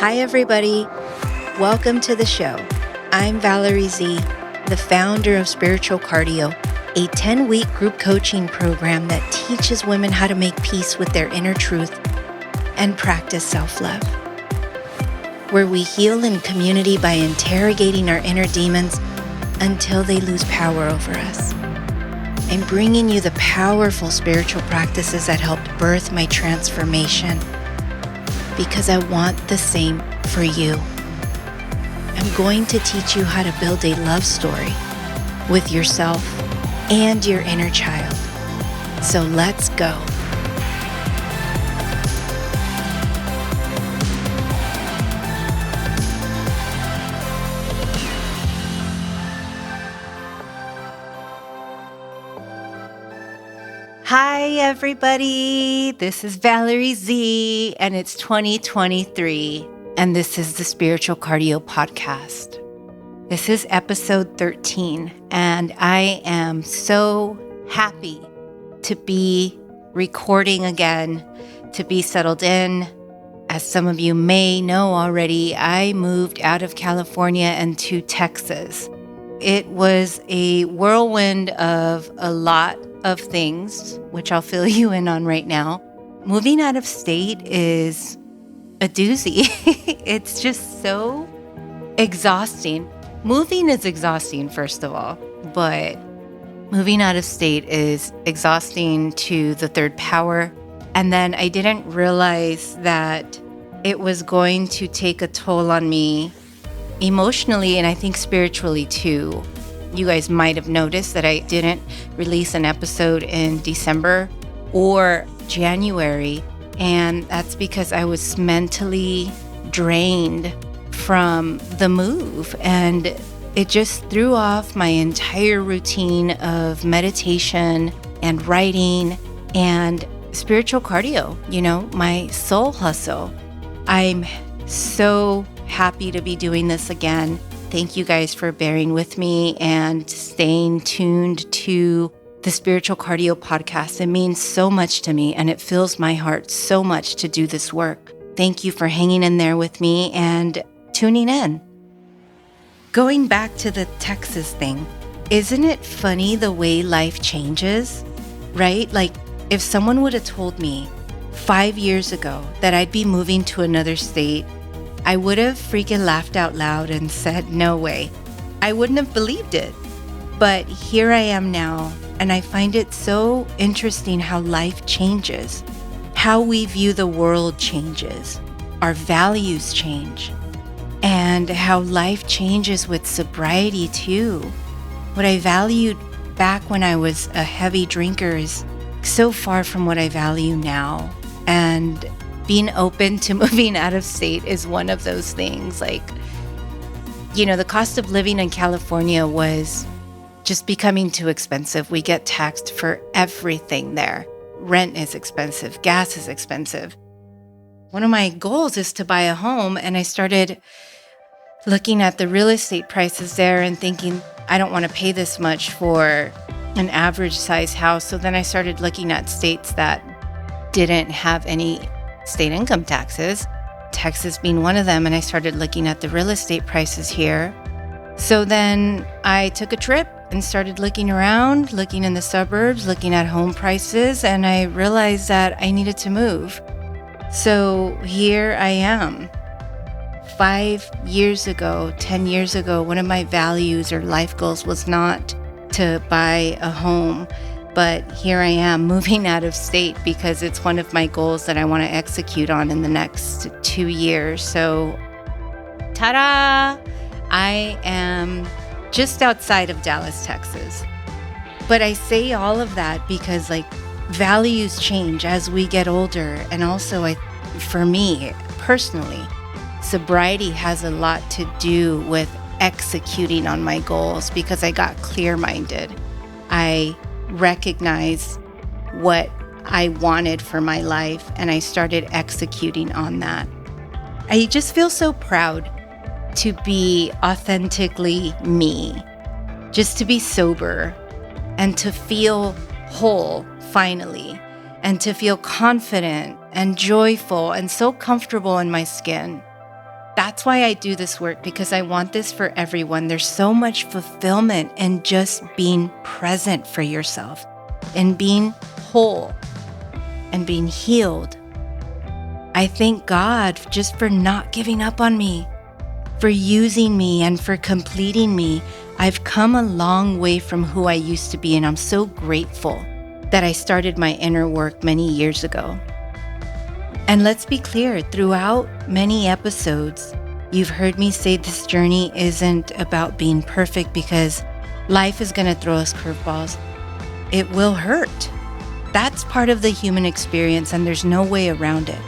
Hi, everybody. Welcome to the show. I'm Valerie Z, the founder of Spiritual Cardio, a 10-week group coaching program that teaches women how to make peace with their inner truth and practice self-love, where we heal in community by interrogating our inner demons until they lose power over us. I'm bringing you the powerful spiritual practices that helped birth my transformation because I want the same for you. I'm going to teach you how to build a love story with yourself and your inner child. So let's go. Hi, everybody. This is Valerie Z, and it's 2023, and this is the Spiritual Cardio Podcast. This is episode 13, and I am so happy to be recording again, to be settled in. As some of you may know already, I moved out of California and to Texas. It was a whirlwind of a lot of things, which I'll fill you in on right now. Moving out of state is a doozy. It's just so exhausting. Moving is exhausting, first of all, but moving out of state is exhausting to the third power. And then I didn't realize that it was going to take a toll on me emotionally, and I think spiritually too. You guys might have noticed that I didn't release an episode in December or January, and that's because I was mentally drained from the move, and it just threw off my entire routine of meditation and writing and spiritual cardio, my soul hustle. I'm so happy to be doing this again. Thank you guys for bearing with me and staying tuned to the Spiritual Cardio Podcast. It means so much to me, and it fills my heart so much to do this work. Thank you for hanging in there with me and tuning in. Going back to the Texas thing, isn't it funny the way life changes, right? Like, if someone would have told me 5 years ago that I'd be moving to another state, I would have freaking laughed out loud and said, no way. I wouldn't have believed it. But here I am now, and I find it so interesting how life changes. How we view the world changes. Our values change. And how life changes with sobriety too. What I valued back when I was a heavy drinker is so far from what I value now. And being open to moving out of state is one of those things. The cost of living in California was just becoming too expensive. We get taxed for everything there. Rent is expensive. Gas is expensive. One of my goals is to buy a home, and I started looking at the real estate prices there and thinking, I don't want to pay this much for an average size house. So then I started looking at states that didn't have any state income taxes, Texas being one of them, and I started looking at the real estate prices here. So then I took a trip and started looking around, looking in the suburbs, looking at home prices, and I realized that I needed to move. So here I am. 5 years ago, 10 years ago, one of my values or life goals was not to buy a home. But here I am moving out of state because it's one of my goals that I want to execute on in the next 2 years. So, ta-da! I am just outside of Dallas, Texas. But I say all of that because values change as we get older. And also for me personally, sobriety has a lot to do with executing on my goals because I got clear-minded. I recognize what I wanted for my life, and I started executing on that. I just feel so proud to be authentically me, just to be sober and to feel whole finally, and to feel confident and joyful and so comfortable in my skin. That's why I do this work, because I want this for everyone. There's so much fulfillment in just being present for yourself and being whole and being healed. I thank God just for not giving up on me, for using me and for completing me. I've come a long way from who I used to be, and I'm so grateful that I started my inner work many years ago. And let's be clear, throughout many episodes, you've heard me say this journey isn't about being perfect, because life is going to throw us curveballs. It will hurt. That's part of the human experience, and there's no way around it.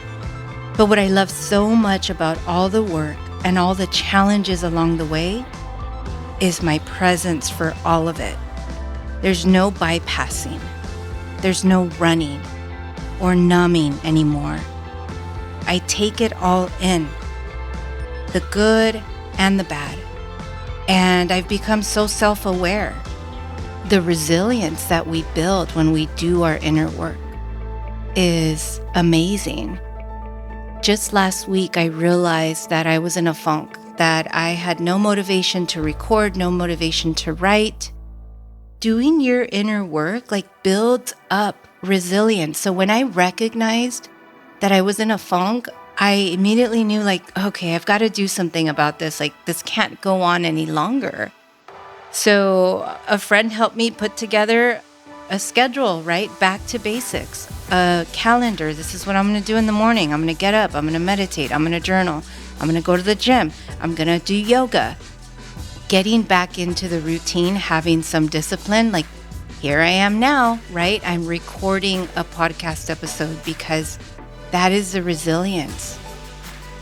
But what I love so much about all the work and all the challenges along the way is my presence for all of it. There's no bypassing. There's no running or numbing anymore. I take it all in, the good and the bad. And I've become so self-aware. The resilience that we build when we do our inner work is amazing. Just last week, I realized that I was in a funk, that I had no motivation to record, no motivation to write. Doing your inner work builds up resilience. So when I recognized that I was in a funk, I immediately knew okay, I've got to do something about this. This can't go on any longer. So a friend helped me put together a schedule, right? Back to basics, a calendar. This is what I'm going to do in the morning. I'm going to get up. I'm going to meditate. I'm going to journal. I'm going to go to the gym. I'm going to do yoga. Getting back into the routine, having some discipline, here I am now, right? I'm recording a podcast episode because that is the resilience.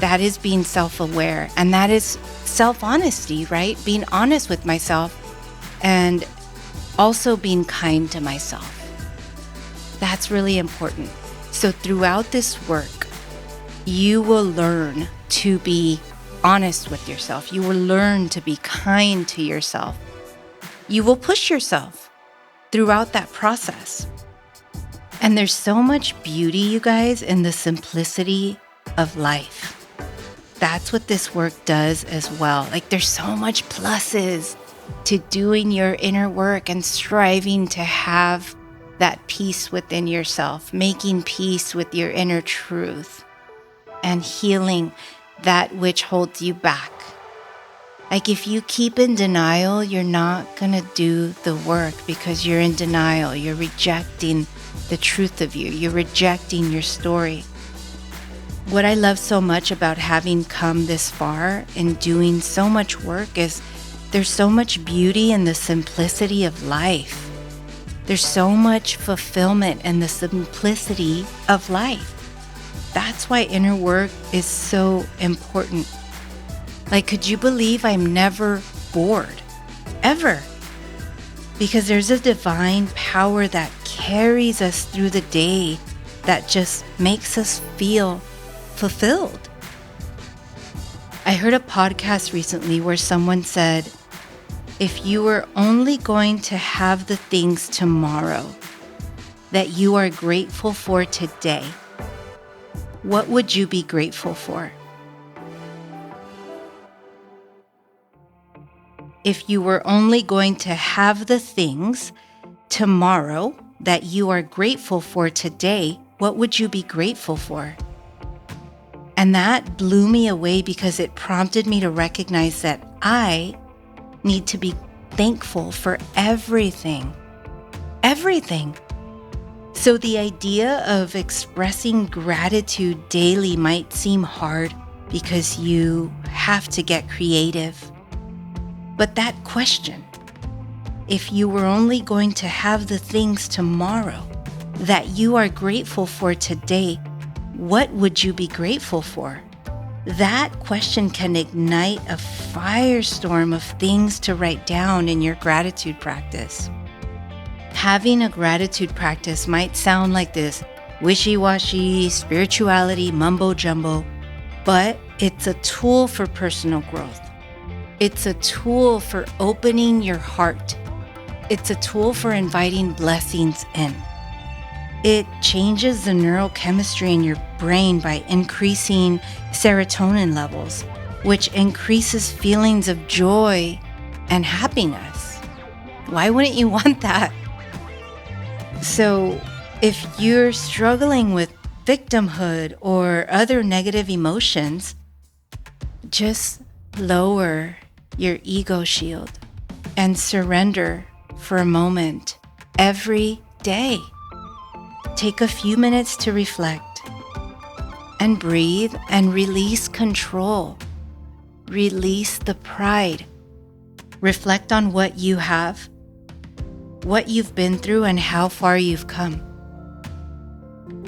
That is being self-aware. And that is self-honesty, right? Being honest with myself and also being kind to myself. That's really important. So throughout this work, you will learn to be honest with yourself. You will learn to be kind to yourself. You will push yourself throughout that process. And there's so much beauty, you guys, in the simplicity of life. That's what this work does as well. There's so much pluses to doing your inner work and striving to have that peace within yourself, making peace with your inner truth and healing that which holds you back. If you keep in denial, you're not going to do the work because you're in denial. You're rejecting the truth of you. You're rejecting your story. What I love so much about having come this far and doing so much work is there's so much beauty in the simplicity of life. There's so much fulfillment in the simplicity of life. That's why inner work is so important. Could you believe I'm never bored? Ever. Because there's a divine power that carries us through the day that just makes us feel fulfilled. I heard a podcast recently where someone said, if you were only going to have the things tomorrow that you are grateful for today, what would you be grateful for? If you were only going to have the things tomorrow that you are grateful for today, what would you be grateful for? And that blew me away because it prompted me to recognize that I need to be thankful for everything. Everything. So the idea of expressing gratitude daily might seem hard because you have to get creative. But that question, if you were only going to have the things tomorrow that you are grateful for today, what would you be grateful for? That question can ignite a firestorm of things to write down in your gratitude practice. Having a gratitude practice might sound like this wishy-washy spirituality mumbo-jumbo, but it's a tool for personal growth. It's a tool for opening your heart. It's a tool for inviting blessings in. It changes the neurochemistry in your brain by increasing serotonin levels, which increases feelings of joy and happiness. Why wouldn't you want that? So if you're struggling with victimhood or other negative emotions, just lower your ego shield and surrender for a moment every day. Take a few minutes to reflect and breathe and release control. Release the pride. Reflect on what you have, what you've been through, and how far you've come.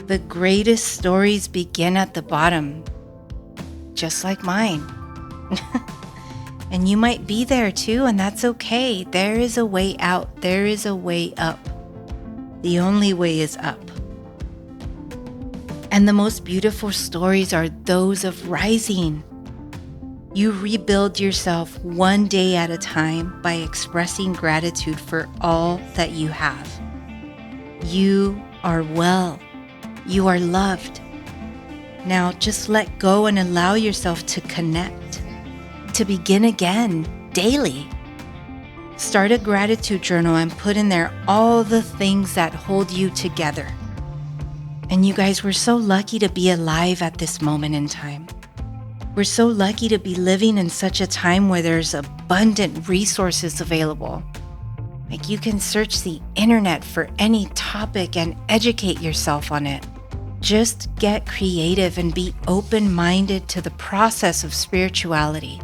The greatest stories begin at the bottom, just like mine. And you might be there too, and that's okay. There is a way out. There is a way up. The only way is up. And the most beautiful stories are those of rising. You rebuild yourself one day at a time by expressing gratitude for all that you have. You are well. You are loved. Now just let go and allow yourself to connect, to begin again daily. Start a gratitude journal and put in there all the things that hold you together. And you guys, we're so lucky to be alive at this moment in time. We're so lucky to be living in such a time where there's abundant resources available. Like you can search the internet for any topic and educate yourself on it. Just get creative and be open-minded to the process of spirituality,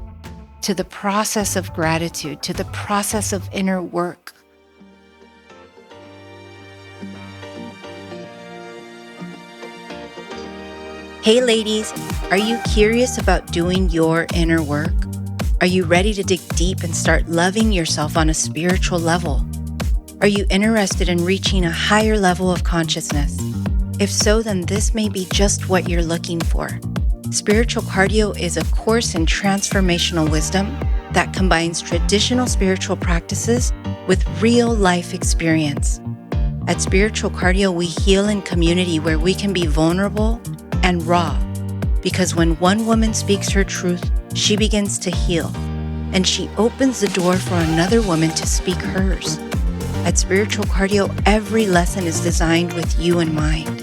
to the process of gratitude, to the process of inner work. Hey ladies, are you curious about doing your inner work? Are you ready to dig deep and start loving yourself on a spiritual level? Are you interested in reaching a higher level of consciousness? If so, then this may be just what you're looking for. Spiritual Cardio is a course in transformational wisdom that combines traditional spiritual practices with real life experience. At Spiritual Cardio, we heal in community where we can be vulnerable and raw, because when one woman speaks her truth, she begins to heal, and she opens the door for another woman to speak hers. At Spiritual Cardio, every lesson is designed with you in mind.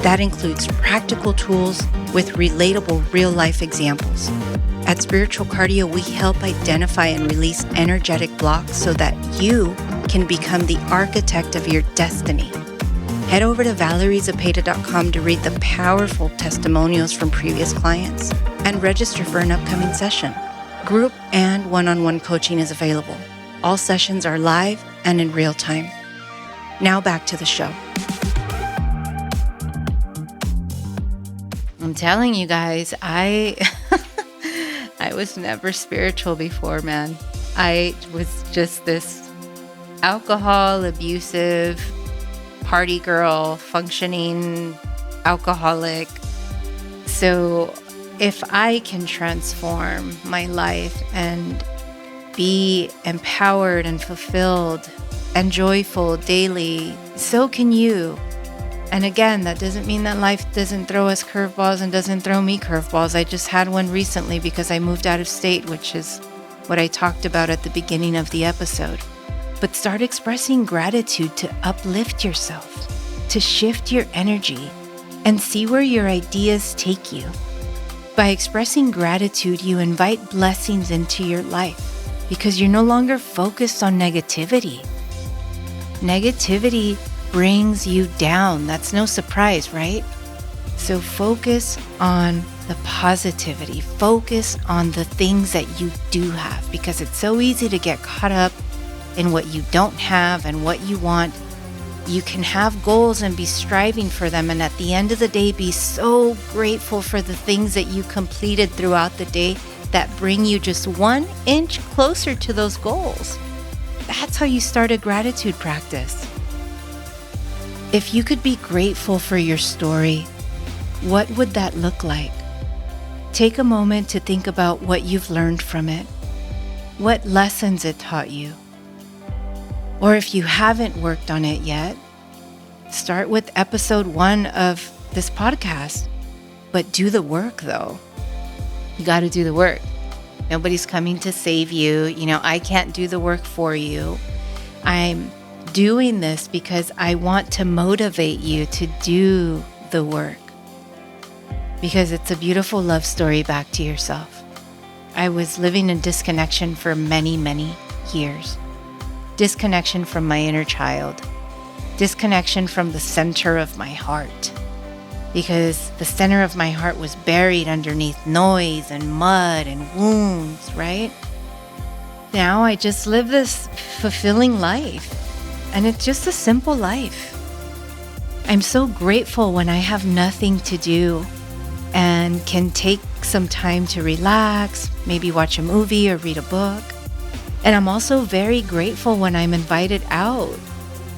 That includes practical tools with relatable real-life examples. At Spiritual Cardio, we help identify and release energetic blocks so that you can become the architect of your destiny. Head over to valeriezapeta.com to read the powerful testimonials from previous clients and register for an upcoming session. Group and one-on-one coaching is available. All sessions are live and in real time. Now back to the show. I'm telling you guys, I was never spiritual before, man. I was just this alcohol abusive party girl, functioning alcoholic. So if I can transform my life and be empowered and fulfilled and joyful daily, so can you. And again, that doesn't mean that life doesn't throw us curveballs and doesn't throw me curveballs. I just had one recently because I moved out of state, which is what I talked about at the beginning of the episode. But start expressing gratitude to uplift yourself, to shift your energy, and see where your ideas take you. By expressing gratitude, you invite blessings into your life because you're no longer focused on negativity. Negativity brings you down. That's no surprise, right? So focus on the positivity. Focus on the things that you do have, because it's so easy to get caught up in what you don't have and what you want. You can have goals and be striving for them, and at the end of the day, be so grateful for the things that you completed throughout the day that bring you just 1 inch closer to those goals. That's how you start a gratitude practice. If you could be grateful for your story, what would that look like? Take a moment to think about what you've learned from it, what lessons it taught you. Or if you haven't worked on it yet, start with episode 1 of this podcast. But do the work though. You got to do the work. Nobody's coming to save you. I can't do the work for you. I'm doing this because I want to motivate you to do the work. Because it's a beautiful love story back to yourself. I was living in disconnection for many, many years. Disconnection from my inner child. Disconnection from the center of my heart. Because the center of my heart was buried underneath noise and mud and wounds, right? Now I just live this fulfilling life. And it's just a simple life. I'm so grateful when I have nothing to do and can take some time to relax, maybe watch a movie or read a book. And I'm also very grateful when I'm invited out,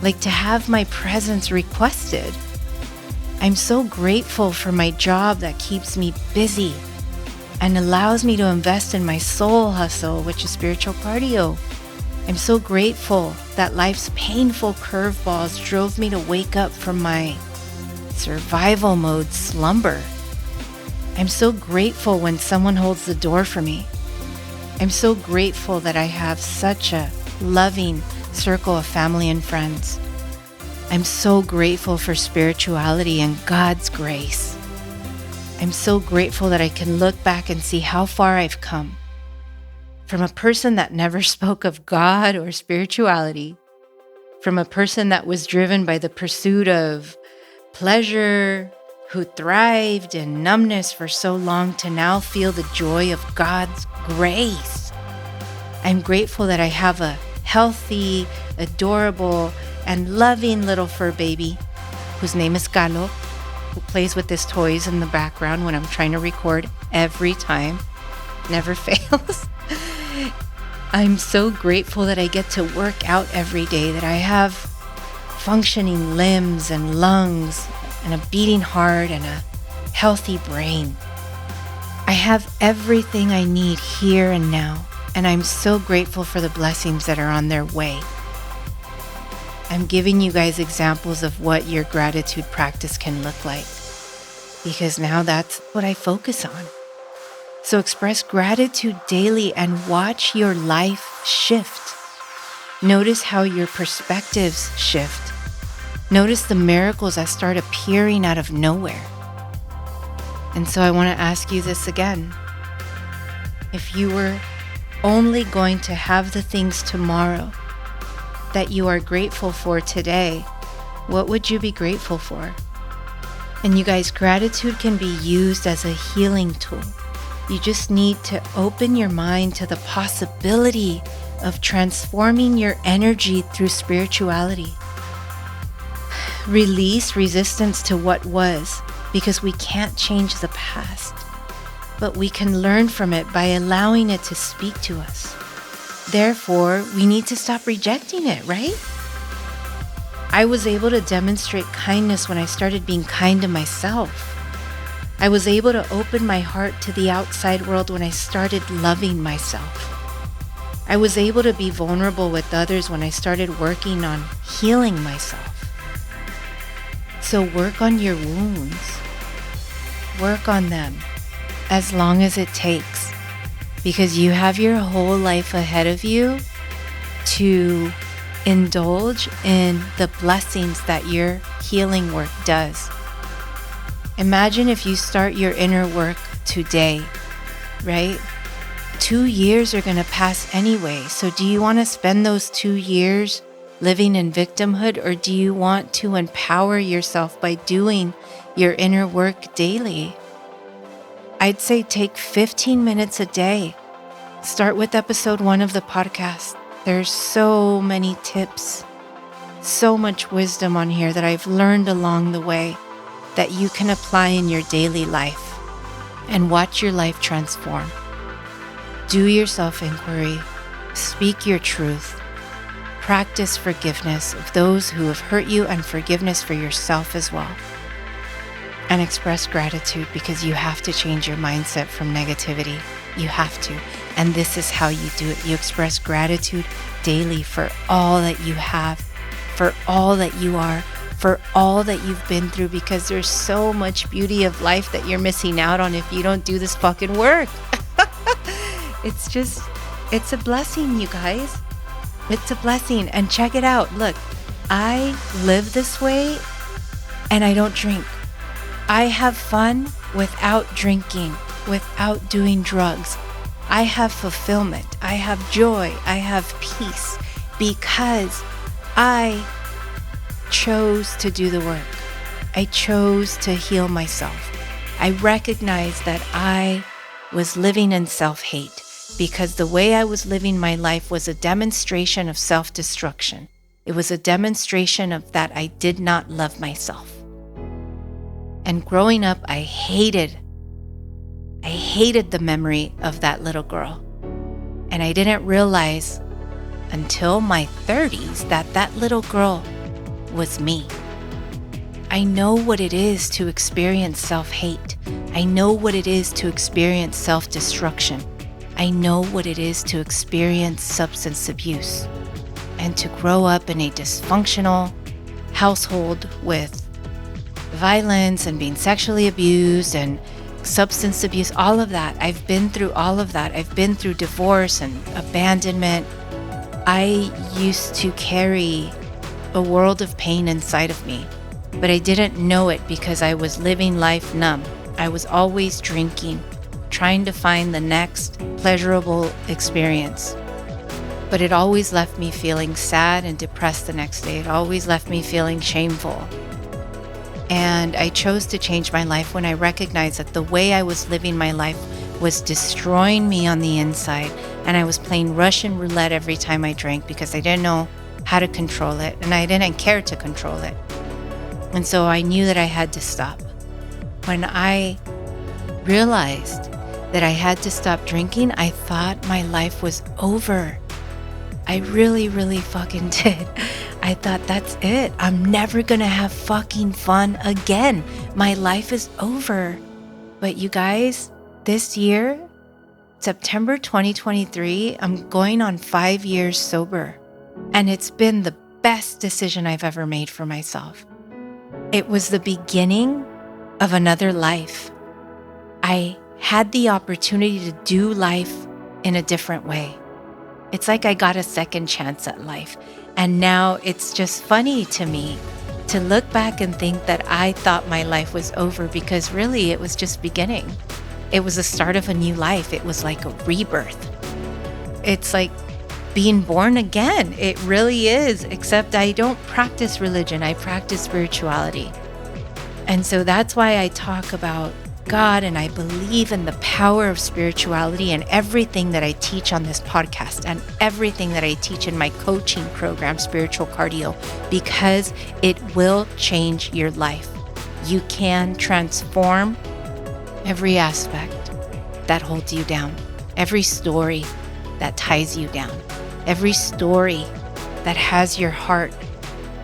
like to have my presence requested. I'm so grateful for my job that keeps me busy and allows me to invest in my soul hustle, which is spiritual cardio. I'm so grateful that life's painful curveballs drove me to wake up from my survival mode slumber. I'm so grateful when someone holds the door for me. I'm so grateful that I have such a loving circle of family and friends. I'm so grateful for spirituality and God's grace. I'm so grateful that I can look back and see how far I've come. From a person that never spoke of God or spirituality, from a person that was driven by the pursuit of pleasure, who thrived in numbness for so long, to now feel the joy of God's grace. I'm grateful that I have a healthy, adorable, and loving little fur baby whose name is Galo, who plays with his toys in the background when I'm trying to record every time. Never fails. I'm so grateful that I get to work out every day, that I have functioning limbs and lungs and a beating heart and a healthy brain. I have everything I need here and now, and I'm so grateful for the blessings that are on their way. I'm giving you guys examples of what your gratitude practice can look like, because now that's what I focus on. So express gratitude daily and watch your life shift. Notice how your perspectives shift. Notice the miracles that start appearing out of nowhere. And so I want to ask you this again. If you were only going to have the things tomorrow that you are grateful for today, what would you be grateful for? And you guys, gratitude can be used as a healing tool. You just need to open your mind to the possibility of transforming your energy through spirituality. Release resistance to what was, because we can't change the past, but we can learn from it by allowing it to speak to us. Therefore, we need to stop rejecting it, right? I was able to demonstrate kindness when I started being kind to myself. I was able to open my heart to the outside world when I started loving myself. I was able to be vulnerable with others when I started working on healing myself. So work on your wounds. Work on them as long as it takes, because you have your whole life ahead of you to indulge in the blessings that your healing work does. Imagine if you start your inner work today, right? 2 years are going to pass anyway. So do you want to spend those 2 years living in victimhood, or do you want to empower yourself by doing your inner work daily? I'd say take 15 minutes a day. Start with episode 1 of the podcast. There's so many tips, so much wisdom on here that I've learned along the way that you can apply in your daily life and watch your life transform. Do your self-inquiry, speak your truth, practice forgiveness of those who have hurt you and forgiveness for yourself as well. And express gratitude, because you have to change your mindset from negativity. You have to. And this is how you do it. You express gratitude daily for all that you have, for all that you are, for all that you've been through, because there's so much beauty of life that you're missing out on if you don't do this fucking work. It's a blessing, you guys. It's a blessing. And check it out. Look, I live this way and I don't drink. I have fun without drinking, without doing drugs. I have fulfillment. I have joy. I have peace because I chose to do the work. I chose to heal myself. I recognized that I was living in self-hate because the way I was living my life was a demonstration of self-destruction. It was a demonstration of that I did not love myself. And growing up, I hated the memory of that little girl. And I didn't realize until my 30s that that little girl was me. I know what it is to experience self-hate. I know what it is to experience self-destruction. I know what it is to experience substance abuse and to grow up in a dysfunctional household with violence and being sexually abused and substance abuse, all of that. I've been through all of that. I've been through divorce and abandonment. I used to carry a world of pain inside of me, but I didn't know it because I was living life numb. I was always drinking, trying to find the next pleasurable experience. But it always left me feeling sad and depressed the next day. It always left me feeling shameful. And I chose to change my life when I recognized that the way I was living my life was destroying me on the inside. And I was playing Russian roulette every time I drank because I didn't know how to control it. And I didn't care to control it. And so I knew that I had to stop. When I realized that I had to stop drinking, I thought my life was over. I really, really fucking did. I thought, that's it. I'm never gonna have fucking fun again. My life is over. But you guys, this year, September 2023, I'm going on 5 years sober. And it's been the best decision I've ever made for myself. It was the beginning of another life. I had the opportunity to do life in a different way. It's like I got a second chance at life. And now it's just funny to me to look back and think that I thought my life was over because really it was just beginning. It was the start of a new life. It was like a rebirth. It's like being born again. It really is, except I don't practice religion. I practice spirituality. And so that's why I talk about God, and I believe in the power of spirituality and everything that I teach on this podcast and everything that I teach in my coaching program, Spiritual Cardio, because it will change your life. You can transform every aspect that holds you down, every story that ties you down, every story that has your heart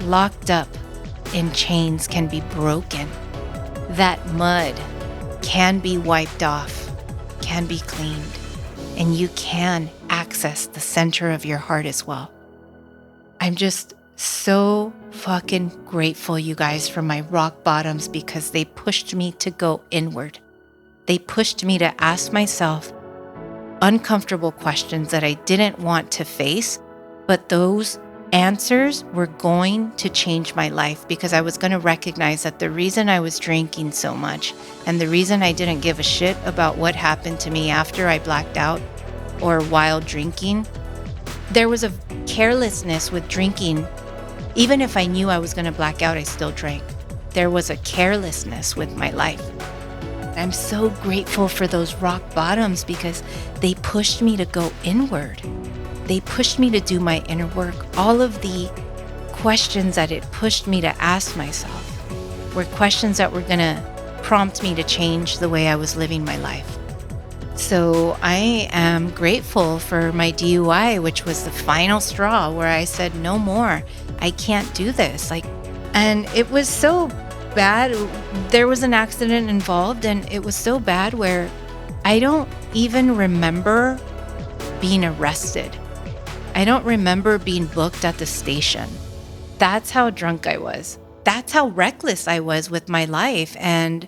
locked up in chains can be broken. That mud can be wiped off, can be cleaned, and you can access the center of your heart as well. I'm just so fucking grateful, you guys, for my rock bottoms because they pushed me to go inward. They pushed me to ask myself uncomfortable questions that I didn't want to face, but those answers were going to change my life because I was going to recognize that the reason I was drinking so much and the reason I didn't give a shit about what happened to me after I blacked out or while drinking, there was a carelessness with drinking. Even if I knew I was going to black out, I still drank. There was a carelessness with my life. I'm so grateful for those rock bottoms because they pushed me to go inward. They pushed me to do my inner work. All of the questions that it pushed me to ask myself were questions that were going to prompt me to change the way I was living my life. So I am grateful for my DUI, which was the final straw where I said, no more. I can't do this. And it was so bad. There was an accident involved, and it was so bad where I don't even remember being arrested. I don't remember being booked at the station. That's how drunk I was. That's how reckless I was with my life. And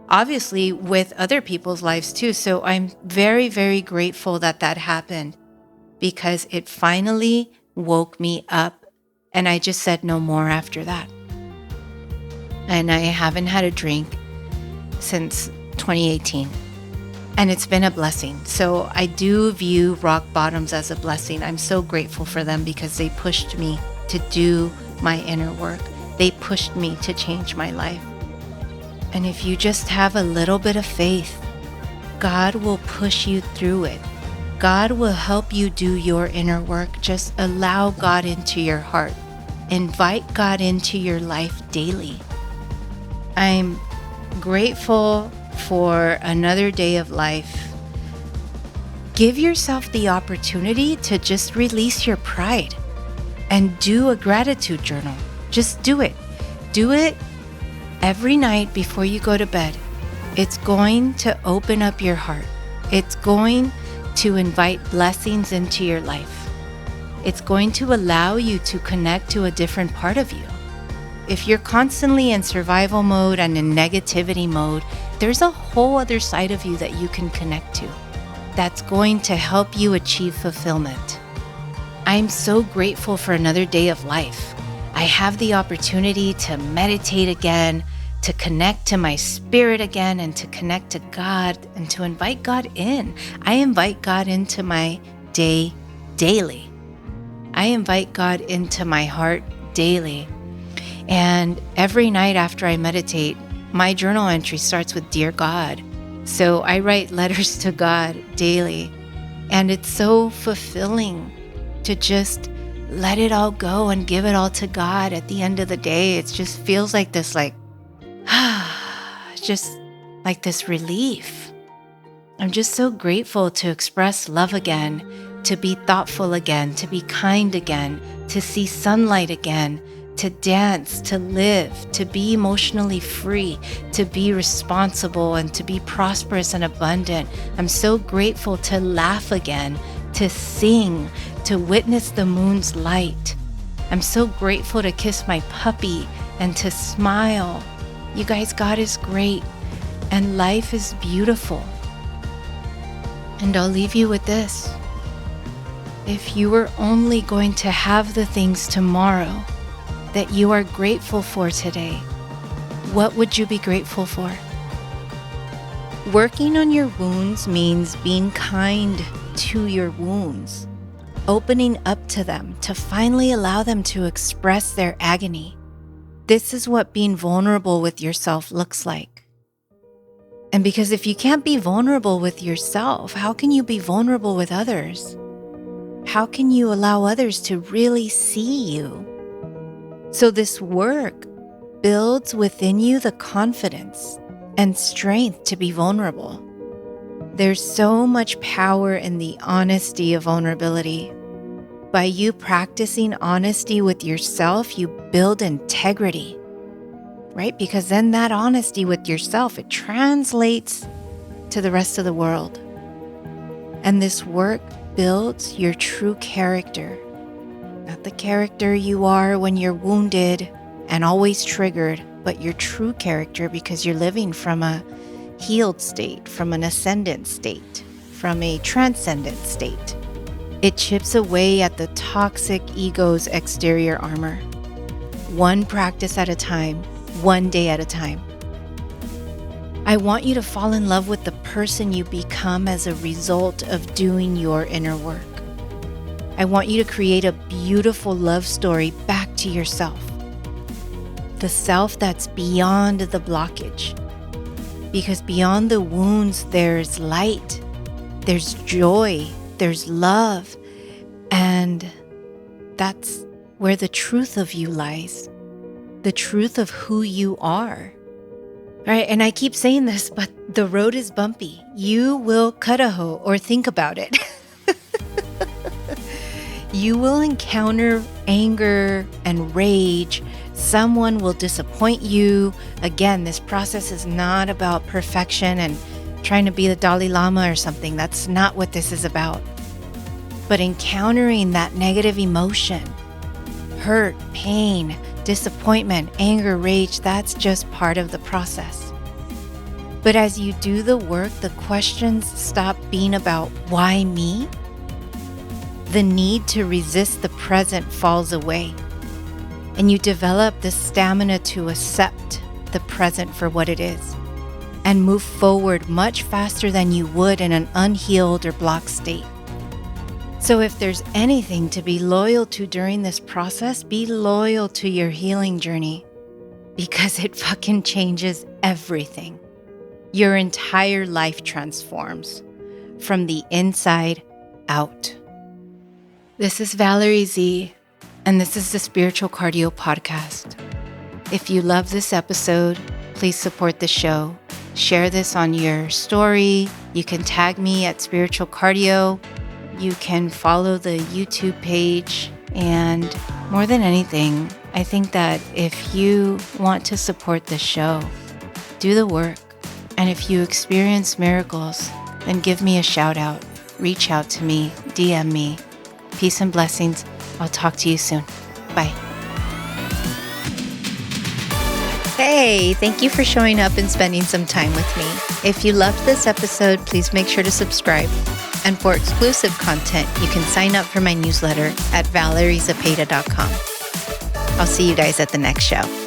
obviously with other people's lives too. So I'm very, very grateful that that happened, because it finally woke me up, and I just said no more after that. And I haven't had a drink since 2018. And it's been a blessing. So I do view rock bottoms as a blessing. I'm so grateful for them, because they pushed me to do my inner work. They pushed me to change my life. And if you just have a little bit of faith, God will push you through it. God will help you do your inner work. Just allow God into your heart. Invite God into your life daily. I'm grateful for another day of life. Give yourself the opportunity to just release your pride and do a gratitude journal. Just do it. Do it every night before you go to bed. It's going to open up your heart. It's going to invite blessings into your life. It's going to allow you to connect to a different part of you. If you're constantly in survival mode and in negativity mode, there's a whole other side of you that you can connect to that's going to help you achieve fulfillment. I'm so grateful for another day of life. I have the opportunity to meditate again, to connect to my spirit again, and to connect to God, and to invite God in. I invite God into my day daily. I invite God into my heart daily. And every night after I meditate, my journal entry starts with Dear God. So I write letters to God daily. And it's so fulfilling to just let it all go and give it all to God at the end of the day. It just feels like this, just like this relief. I'm just so grateful to express love again, to be thoughtful again, to be kind again, to see sunlight again, to dance, to live, to be emotionally free, to be responsible, and to be prosperous and abundant. I'm so grateful to laugh again, to sing, to witness the moon's light. I'm so grateful to kiss my puppy and to smile. You guys, God is great and life is beautiful. And I'll leave you with this. If you were only going to have the things tomorrow that you are grateful for today, what would you be grateful for? Working on your wounds means being kind to your wounds, opening up to them to finally allow them to express their agony. This is what being vulnerable with yourself looks like. And because if you can't be vulnerable with yourself, how can you be vulnerable with others? How can you allow others to really see you? So this work builds within you the confidence and strength to be vulnerable. There's so much power in the honesty of vulnerability. By you practicing honesty with yourself, you build integrity, right? Because then that honesty with yourself, it translates to the rest of the world. And this work builds your true character. Not the character you are when you're wounded and always triggered, but your true character because you're living from a healed state, from an ascendant state, from a transcendent state. It chips away at the toxic ego's exterior armor. One practice at a time, one day at a time. I want you to fall in love with the person you become as a result of doing your inner work. I want you to create a beautiful love story back to yourself. The self that's beyond the blockage. Because beyond the wounds, there's light, there's joy, there's love, and that's where the truth of you lies. The truth of who you are. Right? And I keep saying this, but the road is bumpy. You will cut a hoe or think about it. You will encounter anger and rage. Someone will disappoint you. Again, this process is not about perfection and trying to be the Dalai Lama or something. That's not what this is about. But encountering that negative emotion, hurt, pain, disappointment, anger, rage, that's just part of the process. But as you do the work, the questions stop being about why me. The need to resist the present falls away, and you develop the stamina to accept the present for what it is and move forward much faster than you would in an unhealed or blocked state. So if there's anything to be loyal to during this process, be loyal to your healing journey, because it fucking changes everything. Your entire life transforms from the inside out. This is Valerie Z, and this is the Spiritual Cardio Podcast. If you love this episode, please support the show. Share this on your story. You can tag me at Spiritual Cardio. You can follow the YouTube page. And more than anything, I think that if you want to support the show, do the work. And if you experience miracles, then give me a shout out. Reach out to me, DM me. Peace and blessings. I'll talk to you soon. Bye. Hey, thank you for showing up and spending some time with me. If you loved this episode, please make sure to subscribe. And for exclusive content, you can sign up for my newsletter at valeriezapeta.com. I'll see you guys at the next show.